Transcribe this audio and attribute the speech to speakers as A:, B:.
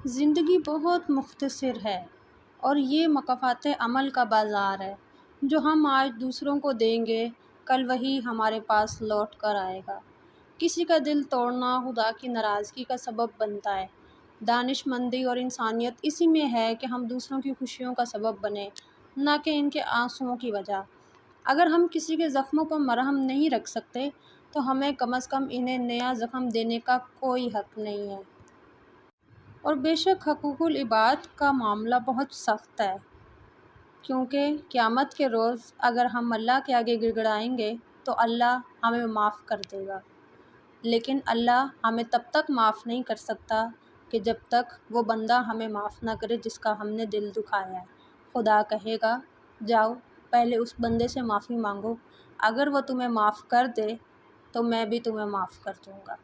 A: ज़िंदगी बहुत मुख्तसर है और ये मकाफ़ात अमल का बाज़ार है। जो हम आज दूसरों को देंगे कल वही हमारे पास लौट कर आएगा। किसी का दिल तोड़ना खुदा की नाराज़गी का सबब बनता है। दानिशमंदी और इंसानियत इसी में है कि हम दूसरों की खुशियों का सबब बने, ना कि इनके आंसुओं की वजह। अगर हम किसी के ज़ख्मों पर मरहम नहीं रख सकते तो हमें कम से कम इन्हें नया ज़ख्म देने का कोई हक़ नहीं है। और बेशक हकूक़ुल इबाद का मामला बहुत सख्त है, क्योंकि क़यामत के रोज़ अगर हम अल्लाह के आगे गिड़गिड़ाएंगे तो अल्लाह हमें माफ़ कर देगा। लेकिन अल्लाह हमें तब तक माफ़ नहीं कर सकता कि जब तक वो बंदा हमें माफ़ ना करे जिसका हमने दिल दुखाया है। खुदा कहेगा, जाओ पहले उस बंदे से माफ़ी मांगो, अगर वो तुम्हें माफ़ कर दे तो मैं भी तुम्हें माफ़ कर दूँगा।